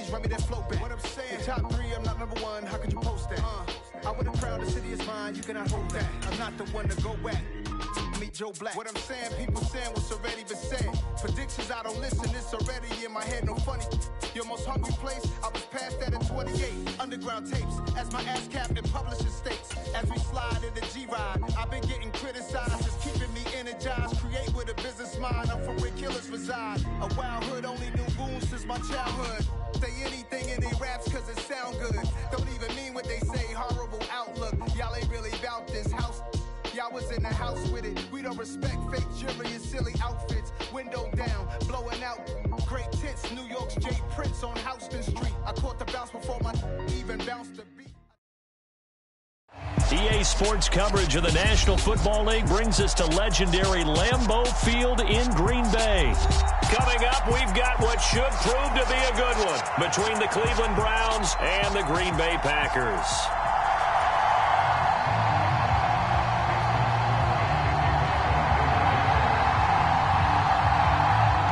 cash, run me that flow back. What I'm saying, top 3, I'm not number 1. How could you post that? I would have crowned the city is mine, you cannot hold that. I'm not the one to go at. Meet Joe Black. What I'm saying, people saying what's already been said. Predictions, I don't listen, it's already in my head, no funny. Your most hungry place, I was past that at 28. Underground tapes, as my ass capped in publishing states. As we slide in the G-Ride, I've been getting criticized, it's keeping me energized. Create with a business mind, I'm from where killers reside. A wild hood, only knew goons since my childhood. Say anything in they raps cause it sound good. Don't even mean what they say, horrible outlook. Y'all ain't really about this house. Y'all was in the house with it. We don't respect fake jewelry and silly outfits. Window down, blowing out. Great tits, New York's J. Prince on Houston Street. I caught the bounce before my even bounced the beat. EA Sports coverage of the National Football League brings us to legendary Lambeau Field in Green Bay. Coming up, we've got what should prove to be a good one between the Cleveland Browns and the Green Bay Packers.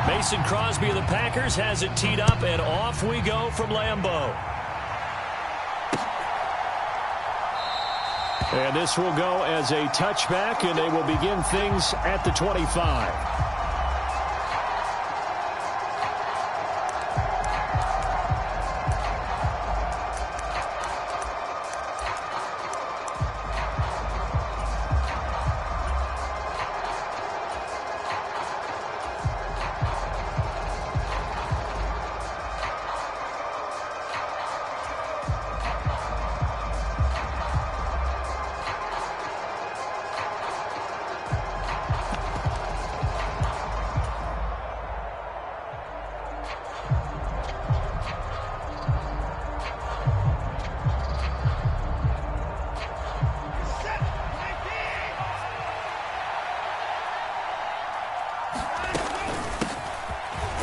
Mason Crosby of the Packers has it teed up, and off we go from Lambeau. And this will go as a touchback, and they will begin things at the 25.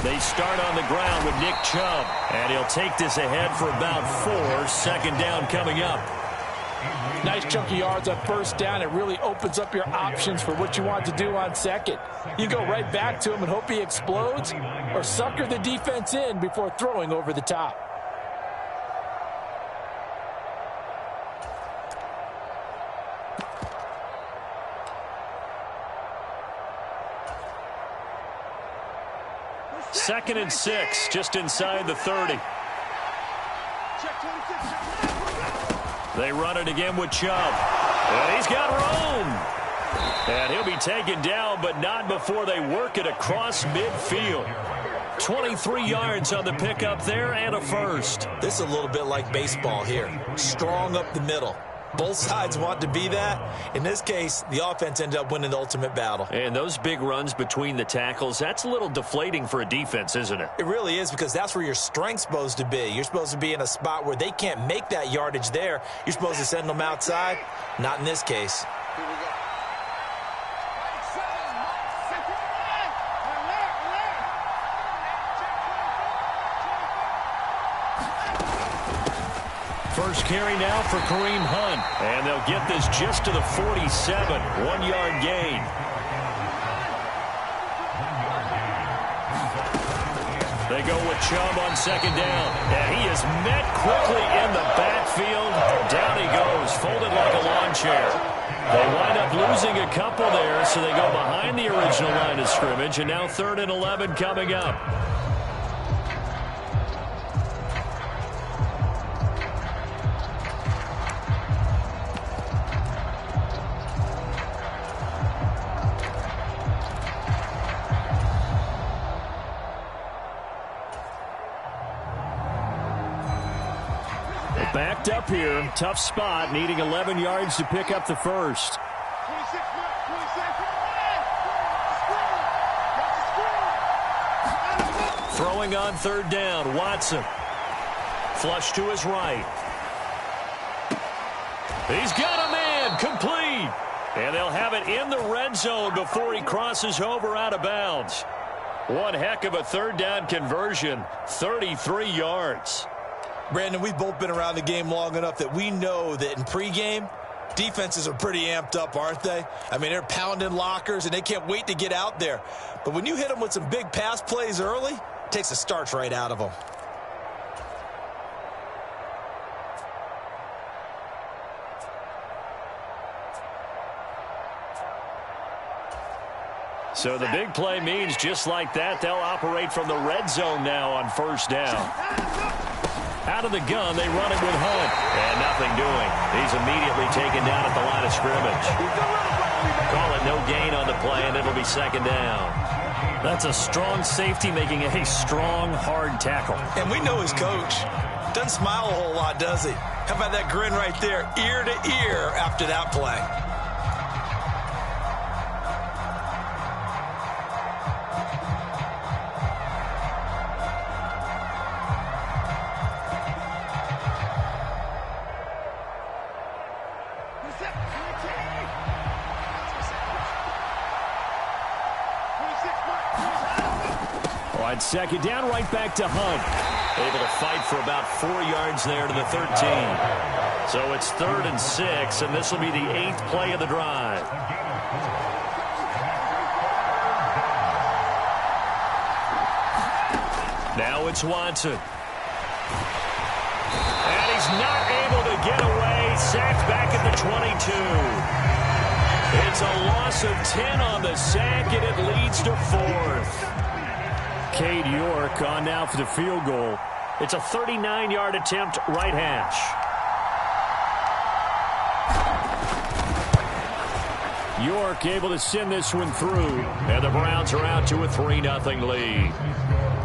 They start on the ground with Nick Chubb, and he'll take this ahead for about 4. Second down coming up. Nice chunky yards on first down. It really opens up your options for what you want to do on second. You go right back to him and hope he explodes, or sucker the defense in before throwing over the top. Second and 6, just inside the 30. They run it again with Chubb. And he's got room. And he'll be taken down, but not before they work it across midfield. 23 yards on the pickup there and a first. This is a little bit like baseball here. Strong up the middle. Both sides want to be that. In this case, the offense ended up winning the ultimate battle. And those big runs between the tackles, that's a little deflating for a defense, isn't it? It really is, because that's where your strength's supposed to be. You're supposed to be in a spot where they can't make that yardage there. You're supposed to send them outside. Not in this case. Here we go. First carry now for Kareem Hunt. And they'll get this just to the 47. 1-yard gain. They go with Chubb on second down. And he is met quickly in the backfield. Down he goes, folded like a lawn chair. They wind up losing a couple there, so they go behind the original line of scrimmage. And now 3rd and 11 coming up. Backed up here, tough spot, needing 11 yards to pick up the first. Throwing on 3rd down, Watson. Flush to his right. He's got a man, complete. And they'll have it in the red zone before he crosses over out of bounds. One heck of a 3rd down conversion, 33 yards. Brandon, we've both been around the game long enough that we know that in pregame, defenses are pretty amped up, aren't they? I mean, they're pounding lockers, and they can't wait to get out there. But when you hit them with some big pass plays early, it takes the starch right out of them. So the big play means just like that, they'll operate from the red zone now on first down. Out of the gun, they run it with Hunt. And nothing doing. He's immediately taken down at the line of scrimmage. Call it no gain on the play, and it'll be second down. That's a strong safety making a strong, hard tackle. And we know his coach. Doesn't smile a whole lot, does he? How about that grin right there, ear to ear after that play? On second down, right back to Hunt. Able to fight for about 4 yards there to the 13. So it's 3rd and 6, and this will be the 8th play of the drive. Now it's Watson. And he's not able to get away. Sacked back at the 22. It's a loss of 10 on the sack, and it leads to 4th. Cade York on now for the field goal. It's a 39-yard attempt, right hash. York able to send this one through, and the Browns are out to a 3-0 lead.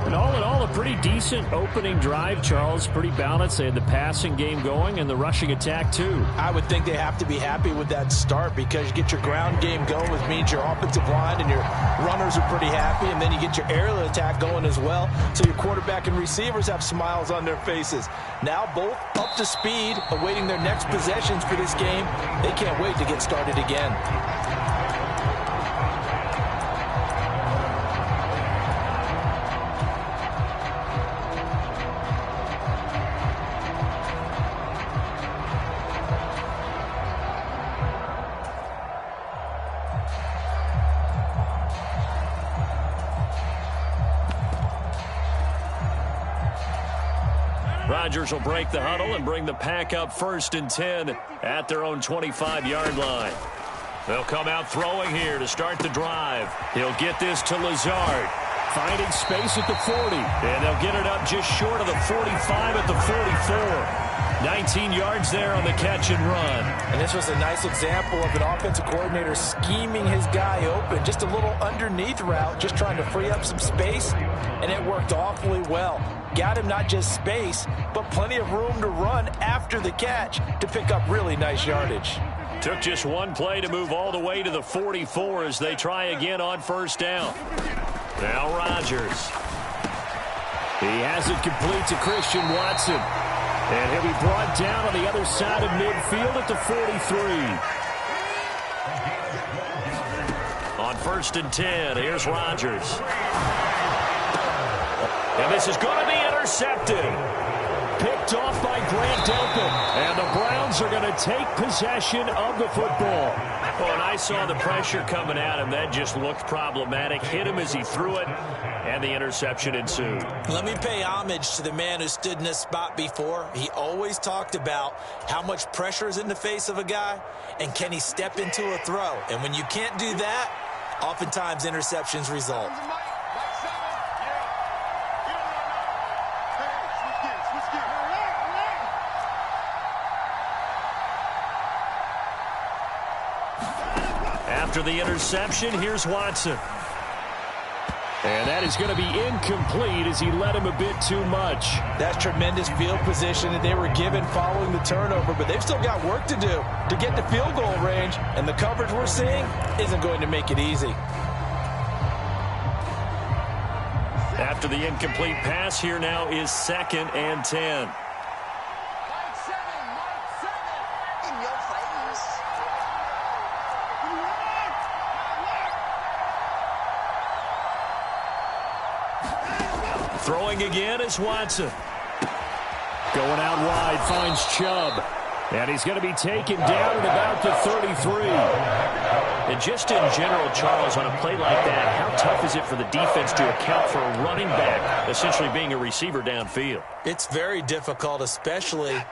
And all in all, a pretty decent opening drive, Charles. Pretty balanced. They had the passing game going and the rushing attack, too. I would think they have to be happy with that start because you get your ground game going, which means your offensive line and your runners are pretty happy, and then you get your aerial attack going as well. So your quarterback and receivers have smiles on their faces. Now both up to speed, awaiting their next possessions for this game. They can't wait to get started again. Rodgers will break the huddle and bring the pack up 1st and 10 at their own 25-yard line. They'll come out throwing here to start the drive. He'll get this to Lazard. Finding space at the 40. And they'll get it up just short of the 45 at the 44. 19 yards there on the catch and run. And this was a nice example of an offensive coordinator scheming his guy open. Just a little underneath route, just trying to free up some space, and it worked awfully well. Got him not just space, but plenty of room to run after the catch to pick up really nice yardage. Took just one play to move all the way to the 44 as they try again on first down. Now Rodgers. He has it complete to Christian Watson. And he'll be brought down on the other side of midfield at the 43. On 1st and 10, here's Rodgers. And this is going to be intercepted. Picked off by Grant Delpit. And the Browns are going to take possession of the football. Oh, and I saw the pressure coming at him. That just looked problematic. Hit him as he threw it, and the interception ensued. Let me pay homage to the man who stood in this spot before. He always talked about how much pressure is in the face of a guy, and can he step into a throw. And when you can't do that, oftentimes interceptions result. After the interception, here's Watson. And that is going to be incomplete as he led him a bit too much. That's tremendous field position that they were given following the turnover, but they've still got work to do to get to field goal range, and the coverage we're seeing isn't going to make it easy. After the incomplete pass, here now is 2nd and 10. Throwing again is Watson. Going out wide, finds Chubb. And he's going to be taken down at about the 33. And just in general, Charles, on a play like that, how tough is it for the defense to account for a running back essentially being a receiver downfield? It's very difficult, especially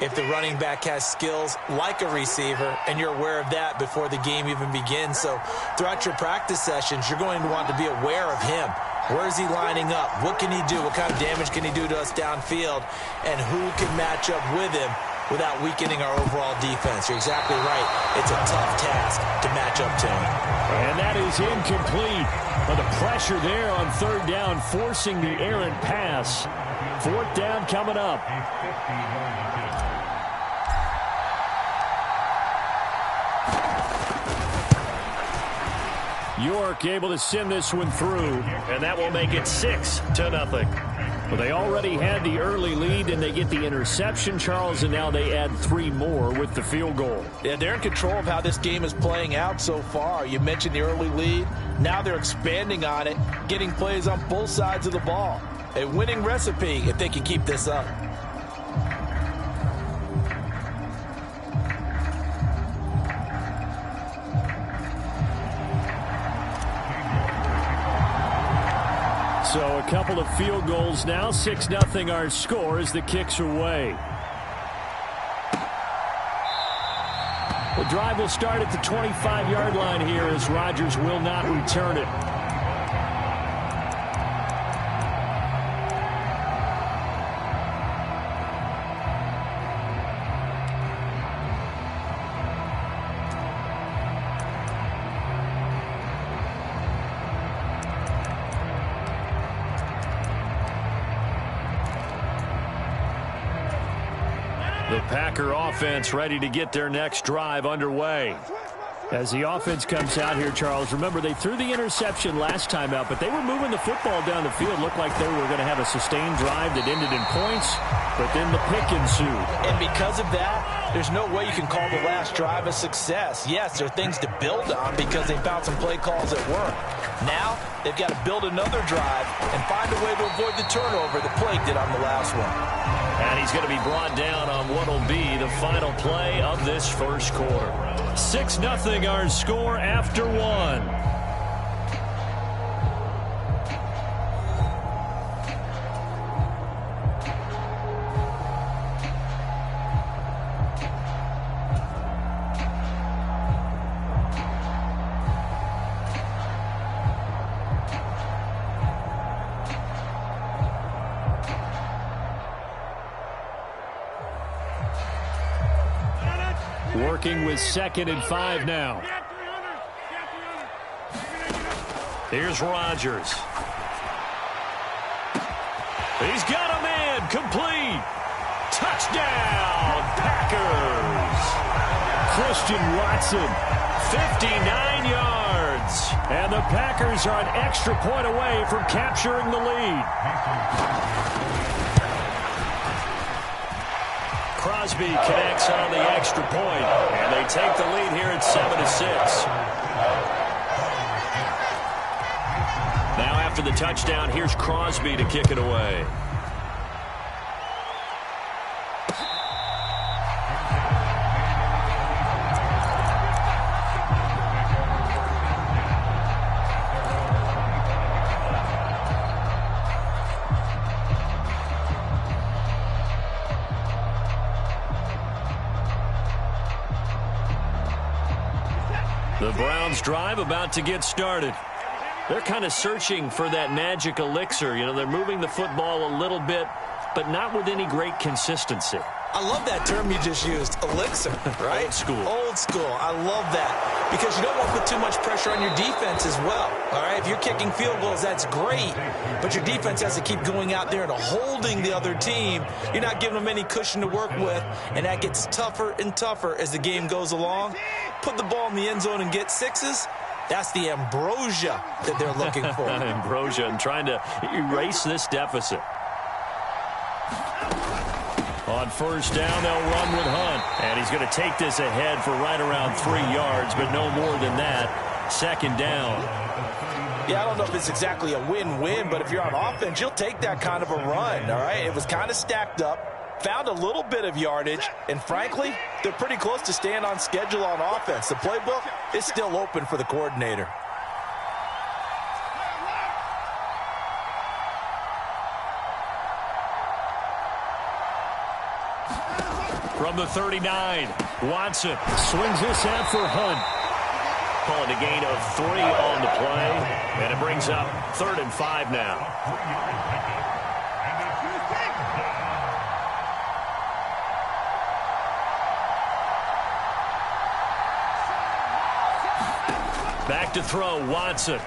if the running back has skills like a receiver, and you're aware of that before the game even begins. So throughout your practice sessions, you're going to want to be aware of him. Where is he lining up? What can he do? What kind of damage can he do to us downfield? And who can match up with him without weakening our overall defense? You're exactly right. It's a tough task to match up to him. And that is incomplete. But the pressure there on third down, forcing the errant pass. Fourth down coming up. York able to send this one through, and that will make it 6-0. Well, they already had the early lead, and they get the interception, Charles, and now they add 3 more with the field goal. Yeah, they're in control of how this game is playing out so far. You mentioned the early lead. Now they're expanding on it, getting plays on both sides of the ball. A winning recipe if they can keep this up. So a couple of field goals now. 6-0 our score as the kicks away. The drive will start at the 25-yard line here as Rodgers will not return it. The Packer offense ready to get their next drive underway. As the offense comes out here, Charles, remember they threw the interception last time out, but they were moving the football down the field. Looked like they were going to have a sustained drive that ended in points, but then the pick ensued. And because of that, there's no way you can call the last drive a success. Yes, there are things to build on because they found some play calls that work. Now, they've got to build another drive and find a way to avoid the turnover that plagued it on the last one. And he's going to be brought down on what will be the final play of this first quarter. 6-0 our score after 1. Working with 2nd and 5 now. Here's Rodgers. He's got a man complete. Touchdown, Packers. Christian Watson, 59 yards. And the Packers are an extra point away from capturing the lead. Crosby connects on the extra point, and they take the lead here at 7-6. Now after the touchdown, here's Crosby to kick it away. The Browns drive about to get started. They're kind of searching for that magic elixir. You know, they're moving the football a little bit, but not with any great consistency. I love that term you just used, elixir, right? Old school. Old school. I love that because you don't want to put too much pressure on your defense as well, all right? If you're kicking field goals, that's great, but your defense has to keep going out there and holding the other team. You're not giving them any cushion to work with, and that gets tougher and tougher as the game goes along. Put the ball in the end zone and get 6s. That's the ambrosia that they're looking for. Ambrosia and trying to erase this deficit. On first down, they'll run with Hunt. And he's going to take this ahead for right around 3 yards, but no more than that. 2nd down. Yeah, I don't know if it's exactly a win-win, but if you're on offense, you'll take that kind of a run, all right? It was kind of stacked up, found a little bit of yardage, and frankly, they're pretty close to staying on schedule on offense. The playbook is still open for the coordinator. From the 39, Watson swings this out for Hunt. Calling a gain of 3 on the play, and it brings up 3rd and 5 now. Back to throw, Watson.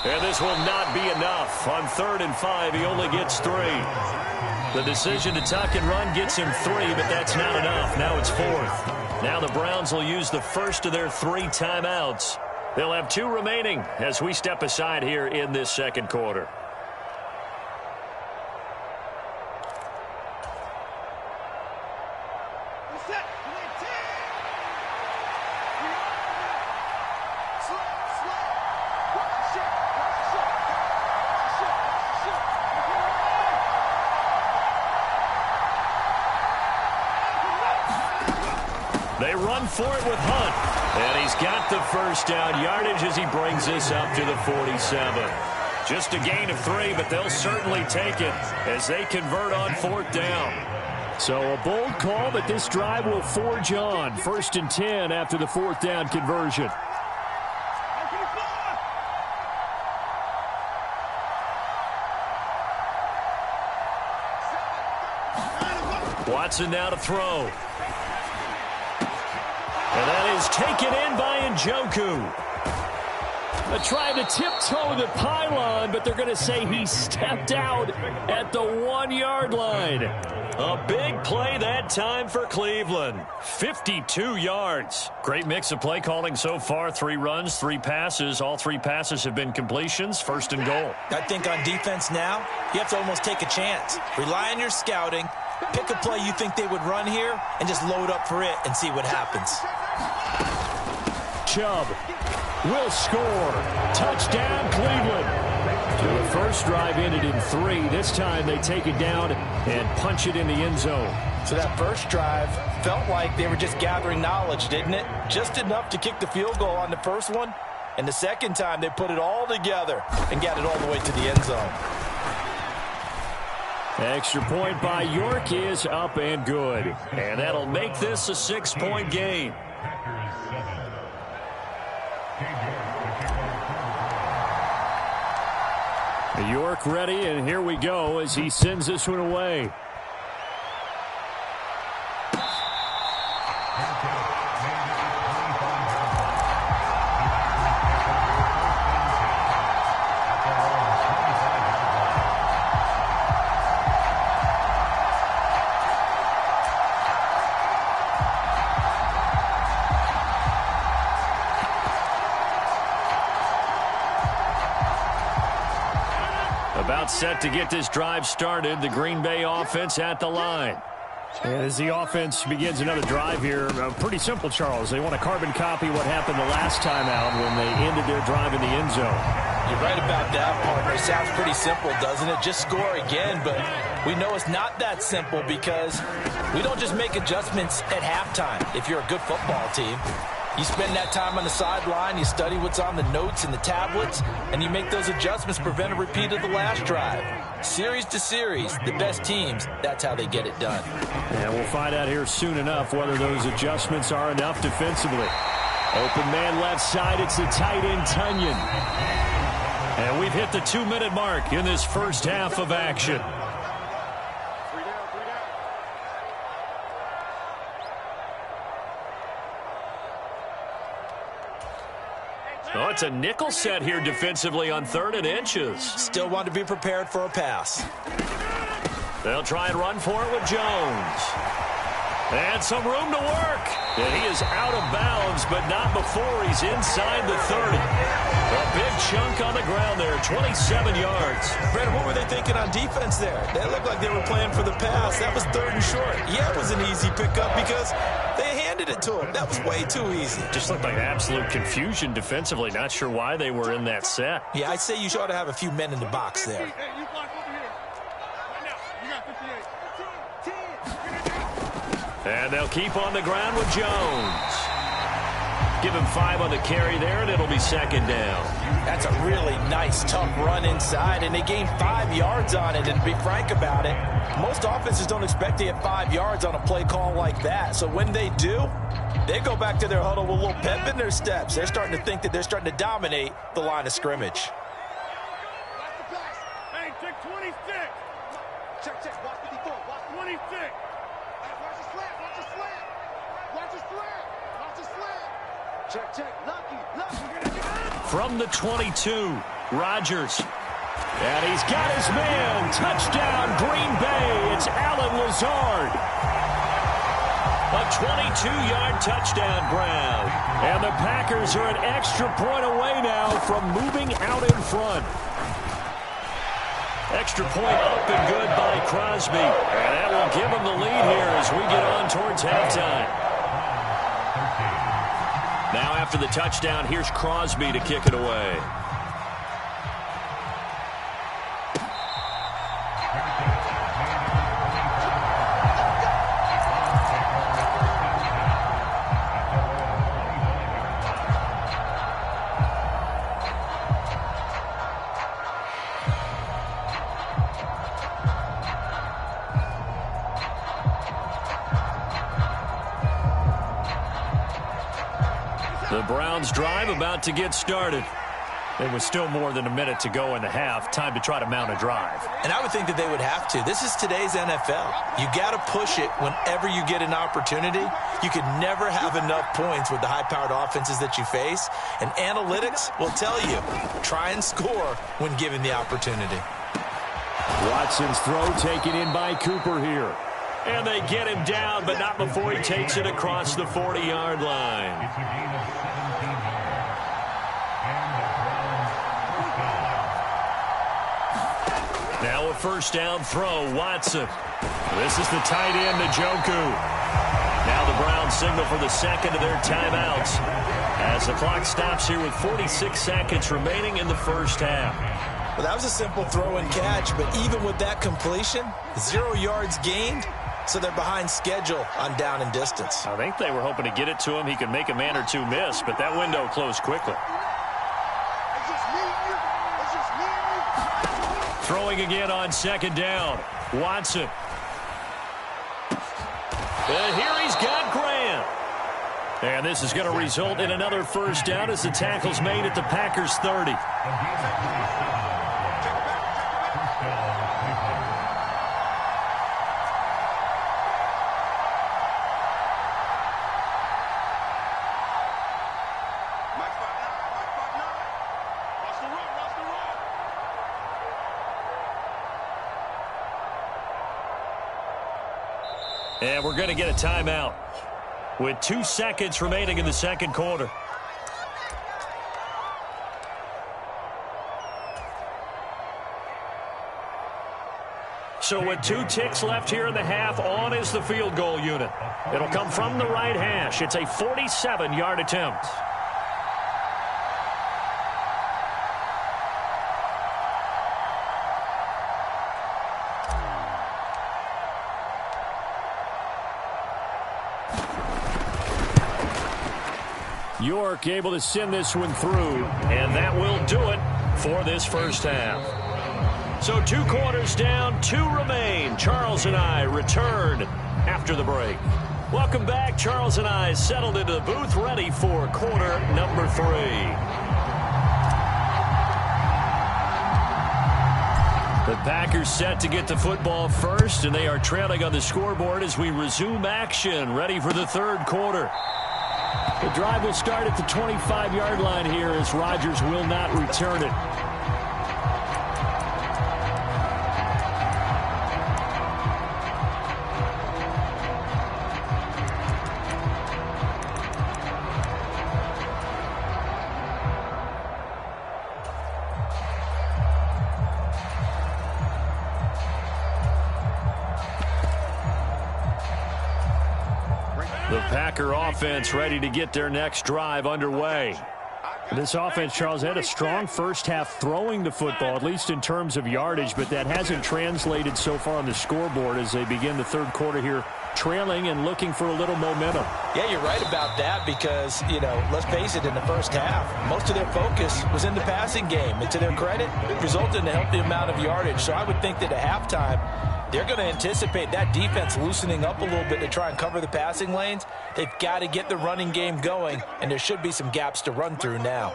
And this will not be enough. On 3rd and 5, he only gets 3. The decision to tuck and run gets him 3, but that's not enough. Now it's 4th. Now the Browns will use the first of their 3 timeouts. They'll have 2 remaining as we step aside here in this second quarter. They run for it with Hunt. And he's got the first down yardage as he brings this up to the 47. Just a gain of 3, but they'll certainly take it as they convert on 4th down. So a bold call, but this drive will forge on. 1st and 10 after the 4th down conversion. Watson now to throw. And that is taken in by Njoku. Trying to tiptoe the pylon, but they're going to say he stepped out at the 1-yard line. A big play that time for Cleveland. 52 yards. Great mix of play calling so far. 3 runs, 3 passes. All 3 passes have been completions. 1st and goal. I think on defense now, you have to almost take a chance. Rely on your scouting. Pick a play you think they would run here and just load up for it and see what happens. Chubb will score. Touchdown, Cleveland. So the first drive ended in 3. This time they take it down and punch it in the end zone. So that first drive felt like they were just gathering knowledge, didn't it? Just enough to kick the field goal on the first one. And the second time they put it all together and got it all the way to the end zone. Extra point by York is up and good. And that'll make this a 6-point game. York ready, and here we go as he sends this one away. About set to get this drive started. The Green Bay offense at the line. And as the offense begins another drive here, pretty simple, Charles. They want to carbon copy what happened the last time out when they ended their drive in the end zone. You're right about that, partner. It sounds pretty simple, doesn't it? Just score again, but we know it's not that simple because we don't just make adjustments at halftime if you're a good football team. You spend that time on the sideline, you study what's on the notes and the tablets, and you make those adjustments to prevent a repeat of the last drive. Series to series, the best teams, that's how they get it done. And we'll find out here soon enough whether those adjustments are enough defensively. Open man left side, it's the tight end, Tunyon. And we've hit the 2-minute mark in this first half of action. Oh, it's a nickel set here defensively on 3rd and inches. Still want to be prepared for a pass. They'll try and run for it with Jones. And some room to work. And he is out of bounds, but not before he's inside the 30. A big chunk on the ground there, 27 yards. Brandon, what were they thinking on defense there? They looked like they were playing for the pass. That was 3rd and short. Yeah, it was an easy pickup because they handed it to him. That was way too easy. Just looked like absolute confusion defensively. Not sure why they were in that set. Yeah, I'd say you ought to have a few men in the box there. You block over here. Right now. You got 58. And they'll keep on the ground with Jones. Give him 5 on the carry there, and it'll be second down. That's a really nice, tough run inside, and they gained 5 yards on it. And to be frank about it, most offenses don't expect to get 5 yards on a play call like that. So when they do, they go back to their huddle with a little pep in their steps. They're starting to think that they're starting to dominate the line of scrimmage. Hey, check 26. Check. Watch 54. Watch 26. Hey, watch the slant. Watch the slant. Watch the slant. Watch the slant. Check. Lucky. From the 22, Rodgers. And he's got his man. Touchdown, Green Bay. It's Allen Lazard. A 22-yard touchdown grab. And the Packers are an extra point away now from moving out in front. Extra point up and good by Crosby. And that will give him the lead here as we get on towards halftime. Now after the touchdown, here's Crosby to kick it away. The Browns drive about to get started. There was still more than a minute to go in the half. Time to try to mount a drive. And I would think that they would have to. This is today's NFL. You got to push it whenever you get an opportunity. You could never have enough points with the high-powered offenses that you face. And analytics will tell you, try and score when given the opportunity. Watson's throw taken in by Cooper here. And they get him down, but not before he takes it across the 40-yard line. Now a first down throw, Watson. This is the tight end, Njoku. Now the Browns signal for the second of their timeouts as the clock stops here with 46 seconds remaining in the first half. Well, that was a simple throw and catch, but even with that completion, 0 yards gained, so they're behind schedule on down and distance. I think they were hoping to get it to him. He could make a man or two miss, but that window closed quickly. Throwing again on second down. Watson. And here he's got Graham. And this is going to result in another first down as the tackle's made at the Packers' 30. And we're going to get a timeout with 2 seconds remaining in the second quarter. So with 2 ticks left here in the half, on is the field goal unit. It'll come from the right hash. It's a 47-yard attempt. York able to send this one through, and that will do it for this first half. So 2 quarters down, 2 remain. Charles and I return after the break. Welcome back. Charles and I settled into the booth, ready for quarter number 3. The Packers set to get the football first, and they are trailing on the scoreboard as we resume action, ready for the third quarter. The drive will start at the 25-yard line here as Rodgers will not return it. The Packer offense ready to get their next drive underway. This offense, Charles, had a strong first half throwing the football, at least in terms of yardage, but that hasn't translated so far on the scoreboard as they begin the third quarter here trailing and looking for a little momentum. Yeah, you're right about that because, let's face it, in the first half, most of their focus was in the passing game. And to their credit, it resulted in a healthy amount of yardage. So I would think that at halftime, they're going to anticipate that defense loosening up a little bit to try and cover the passing lanes. They've got to get the running game going, and there should be some gaps to run through now.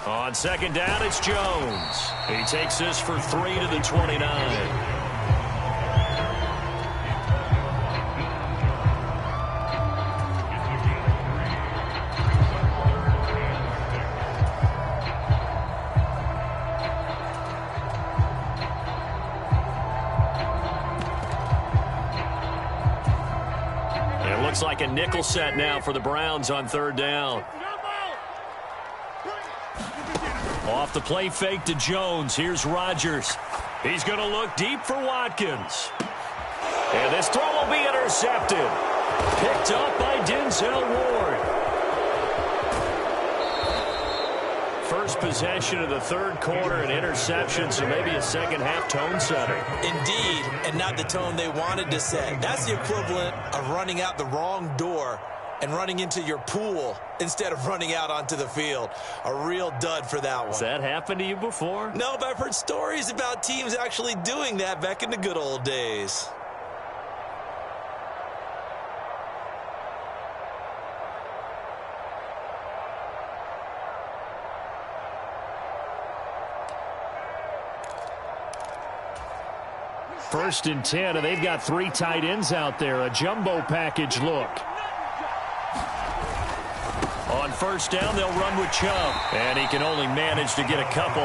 On second down, it's Jones. He takes this for 3 to the 29. It looks like a nickel set now for the Browns on third down. Off the play fake to Jones. Here's Rodgers. He's going to look deep for Watkins. And this throw will be intercepted. Picked up by Denzel Ward. First possession of the third quarter, an interception, so maybe a second-half tone setter. Indeed, and not the tone they wanted to set. That's the equivalent of running out the wrong door and running into your pool instead of running out onto the field. A real dud for that one. Has that happened to you before? No, but I've heard stories about teams actually doing that back in the good old days. First and 10, and they've got 3 tight ends out there. A jumbo package look. On first down, they'll run with Chubb. And he can only manage to get a couple.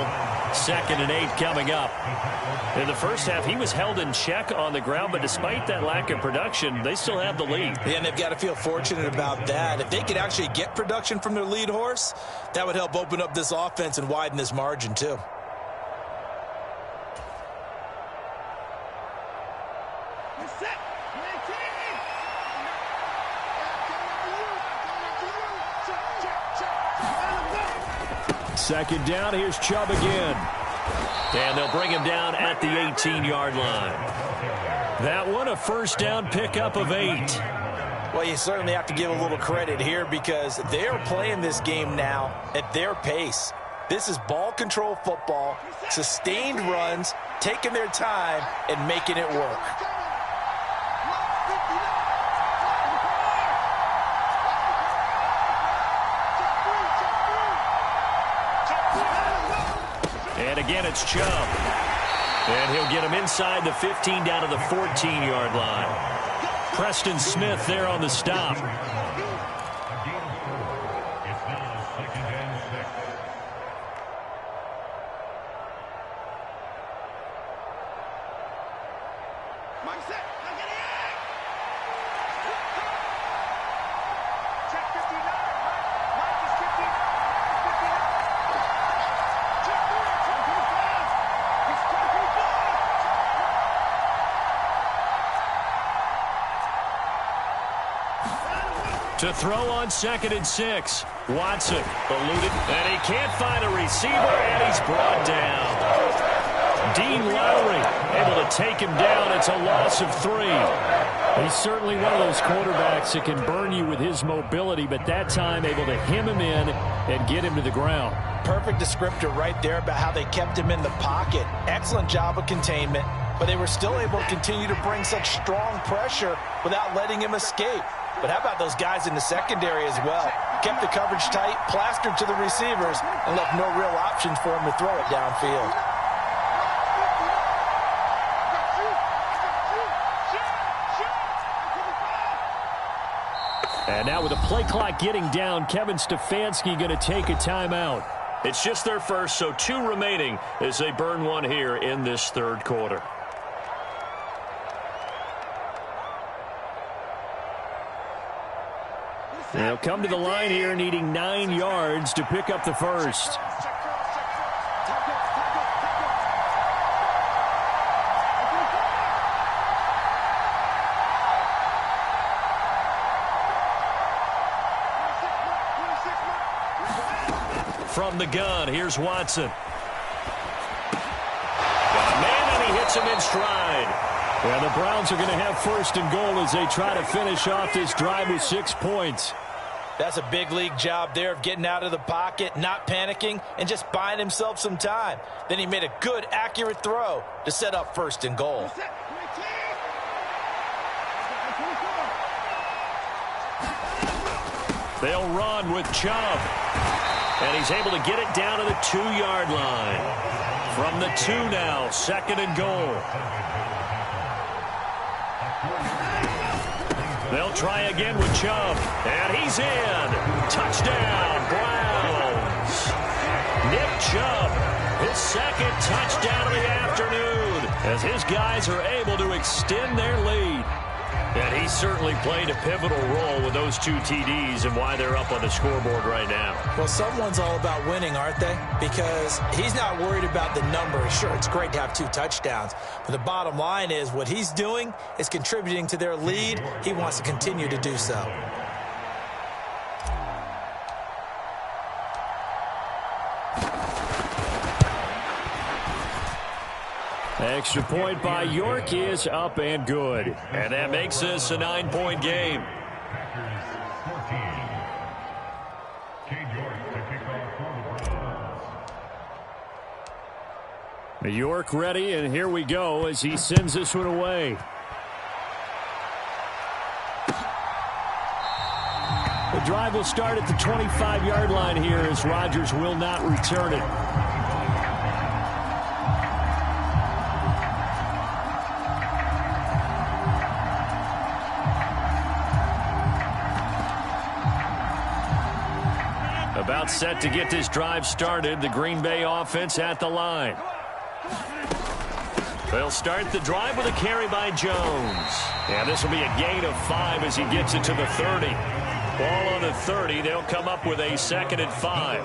2nd and 8 coming up. In the first half, he was held in check on the ground, but despite that lack of production, they still have the lead. Yeah, and they've got to feel fortunate about that. If they could actually get production from their lead horse, that would help open up this offense and widen this margin, too. Second down, here's Chubb again. And they'll bring him down at the 18-yard line. That one a first down pickup of 8. Well, you certainly have to give a little credit here because they're playing this game now at their pace. This is ball control football, sustained runs, taking their time, and making it work. And again, it's Chubb. And he'll get him inside the 15 down to the 14-yard line. Preston Smith there on the stop. To throw on 2nd and 6. Watson eluded, and he can't find a receiver, and he's brought down. Dean Lowry able to take him down. It's a loss of 3. He's certainly one of those quarterbacks that can burn you with his mobility, but that time able to hem him in and get him to the ground. Perfect descriptor right there about how they kept him in the pocket. Excellent job of containment, but they were still able to continue to bring such strong pressure without letting him escape. But how about those guys in the secondary as well? Kept the coverage tight, plastered to the receivers, and left no real options for him to throw it downfield. And now with the play clock getting down, Kevin Stefanski going to take a timeout. It's just their first, so 2 remaining as they burn one here in this third quarter. They'll come to the line here needing 9 yards to pick up the first. from the gun. Here's Watson. Got a man, and he hits him in stride. And the Browns are going to have first and goal as they try to finish off this drive with 6 points. That's a big league job there of getting out of the pocket, not panicking, and just buying himself some time. Then he made a good, accurate throw to set up first and goal. They'll run with Chubb. And he's able to get it down to the 2-yard line. From the 2 now, second and goal. They'll try again with Chubb. And he's in. Touchdown, Browns. Nick Chubb, his second touchdown of the afternoon, as his guys are able to extend their lead. And he certainly played a pivotal role with those 2 TDs and why they're up on the scoreboard right now. Well, someone's all about winning, aren't they? Because he's not worried about the numbers. Sure, it's great to have 2 touchdowns. But the bottom line is what he's doing is contributing to their lead. He wants to continue to do so. Extra point by York is up and good. And that makes this a 9-point game. York ready, and here we go as he sends this one away. The drive will start at the 25-yard line here as Rodgers will not return it. About set to get this drive started. The Green Bay offense at the line. They'll start the drive with a carry by Jones. And this will be a gain of 5 as he gets it to the 30. Ball on the 30. They'll come up with a 2nd and 5.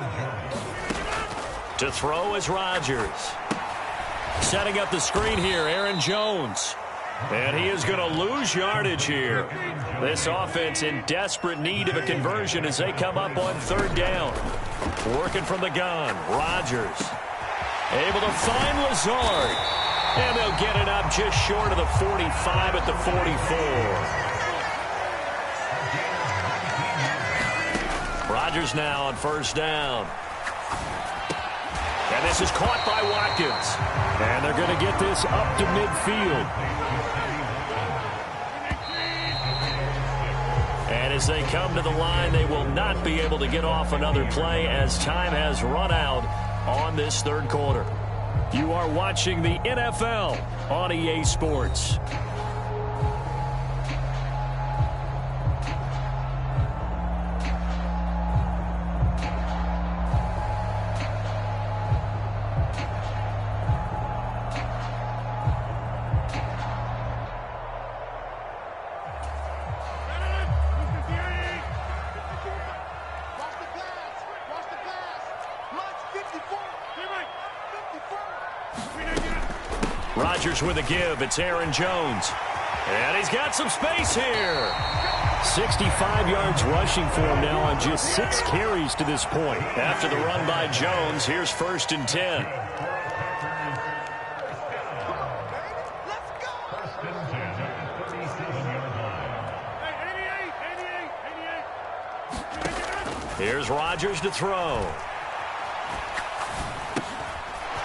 To throw is Rodgers. Setting up the screen here, Aaron Jones. And he is going to lose yardage here. This offense in desperate need of a conversion as they come up on 3rd down. Working from the gun, Rodgers. Able to find Lazard. And they'll get it up just short of the 45 at the 44. Rodgers now on 1st down. And this is caught by Watkins. And they're going to get this up to midfield. And as they come to the line, they will not be able to get off another play as time has run out on this 3rd quarter. You are watching the NFL on EA Sports. Rodgers with a give. It's Aaron Jones. And he's got some space here. 65 yards rushing for him now on just 6 carries to this point. After the run by Jones, here's 1st and 10. Here's Rodgers to throw.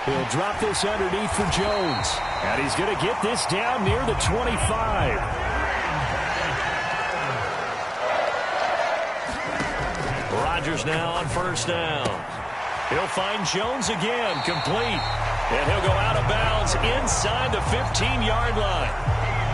He'll drop this underneath for Jones. And he's going to get this down near the 25. Rodgers now on 1st down. He'll find Jones again, complete. And he'll go out of bounds inside the 15-yard line.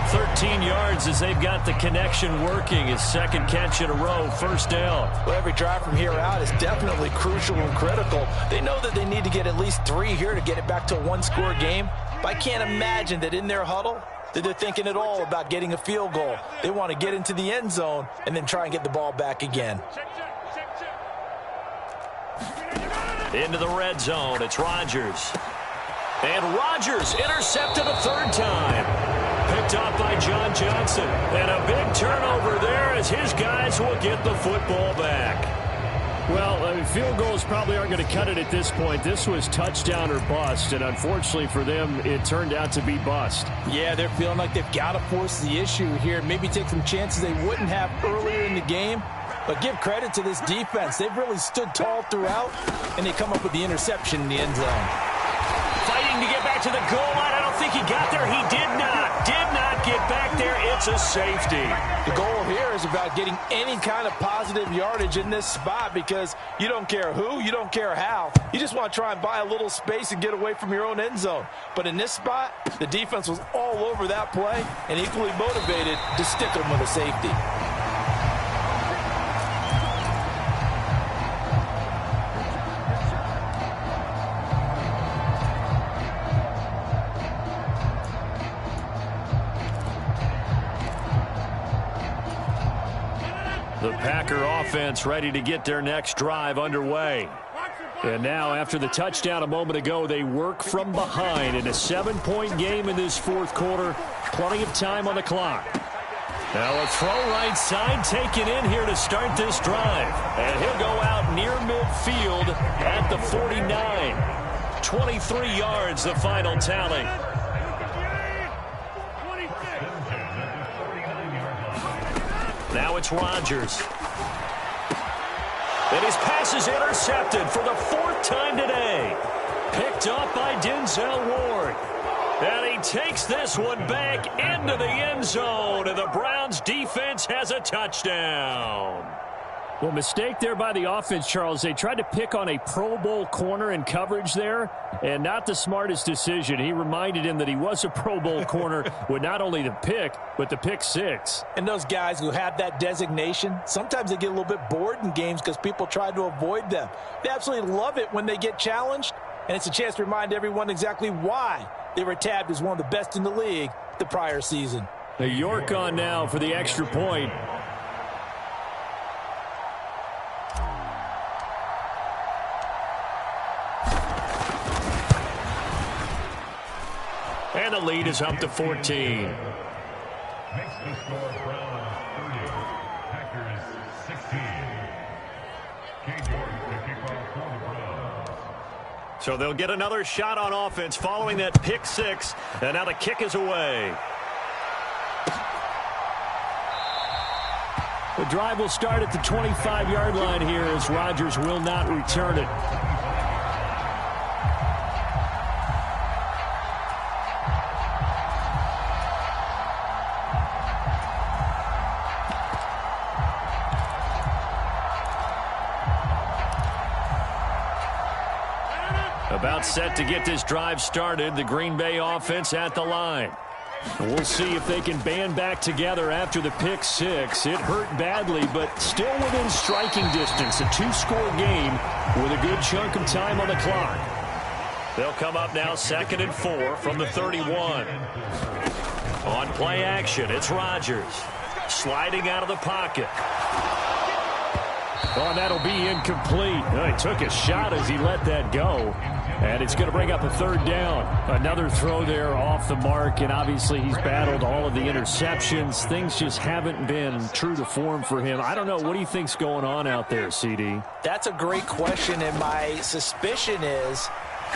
13 yards as they've got the connection working. His 2nd catch in a row, 1st down. Well, every drive from here out is definitely crucial and critical. They know that they need to get at least 3 here to get it back to a 1-score game. But I can't imagine that in their huddle that they're thinking at all about getting a field goal. They want to get into the end zone and then try and get the ball back again. Into the red zone, it's Rodgers. And Rodgers intercepted a 3rd time. Picked off by John Johnson. And a big turnover there as his guys will get the football back. Well, field goals probably aren't going to cut it at this point. This was touchdown or bust, and unfortunately for them, it turned out to be bust. Yeah, they're feeling like they've got to force the issue here, maybe take some chances they wouldn't have earlier in the game. But give credit to this defense. They've really stood tall throughout, and they come up with the interception in the end zone. Fighting to get back to the goal line. I don't think he got there. He did not get back there. It's a safety. The goal here is about getting any kind of positive yardage in this spot because you don't care who, you don't care how. You just want to try and buy a little space and get away from your own end zone. But in this spot, the defense was all over that play and equally motivated to stick them with a safety. The Packer offense ready to get their next drive underway. And now, after the touchdown a moment ago, they work from behind in a 7-point game in this fourth quarter. Plenty of time on the clock. Now a throw right side taken in here to start this drive. And he'll go out near midfield at the 49. 23 yards, the final tally. Now it's Rodgers. And his pass is intercepted for the 4th time today. Picked up by Denzel Ward. And he takes this one back into the end zone. And the Browns defense has a touchdown. Well, mistake there by the offense, Charles. They tried to pick on a Pro Bowl corner in coverage there, and not the smartest decision. He reminded him that he was a Pro Bowl corner with not only the pick, but the pick six. And those guys who have that designation, sometimes they get a little bit bored in games because people try to avoid them. They absolutely love it when they get challenged, and it's a chance to remind everyone exactly why they were tabbed as one of the best in the league the prior season. York on now for the extra point. And the lead is up to 14. Makes the score Browns 30, Packers 16. Kay Jordan to kick off for the Browns. So they'll get another shot on offense following that pick six. And now the kick is away. The drive will start at the 25-yard line here as Rodgers will not return it. About set to get this drive started. The Green Bay offense at the line. We'll see if they can band back together after the pick six. It hurt badly, but still within striking distance. A 2-score game with a good chunk of time on the clock. They'll come up now 2nd and 4 from the 31. On play action, it's Rodgers. Sliding out of the pocket. Oh, and that'll be incomplete. He took a shot as he let that go. And it's going to bring up a 3rd down. Another throw there off the mark, and obviously he's battled all of the interceptions. Things just haven't been true to form for him. I don't know. What do you think's going on out there, CD? That's a great question, and my suspicion is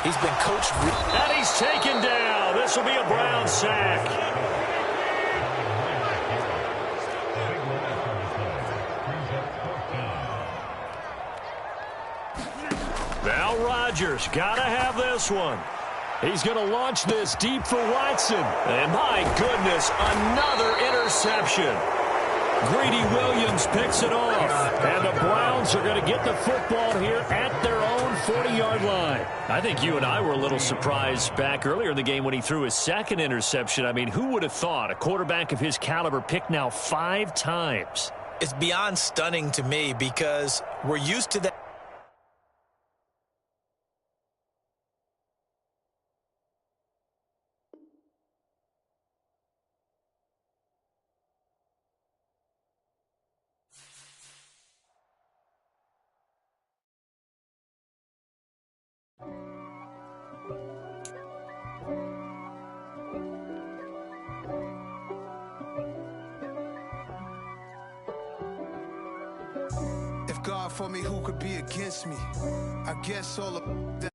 he's been coached. And he's taken down. This will be a Brown sack. Now Rodgers got to have this one. He's going to launch this deep for Watson. And my goodness, another interception. Greedy Williams picks it off. And the Browns are going to get the football here at their own 40-yard line. I think you and I were a little surprised back earlier in the game when he threw his 2nd interception. I mean, who would have thought a quarterback of his caliber picked now 5 times? It's beyond stunning to me because we're used to that. God for me, who could be against me? I guess all of that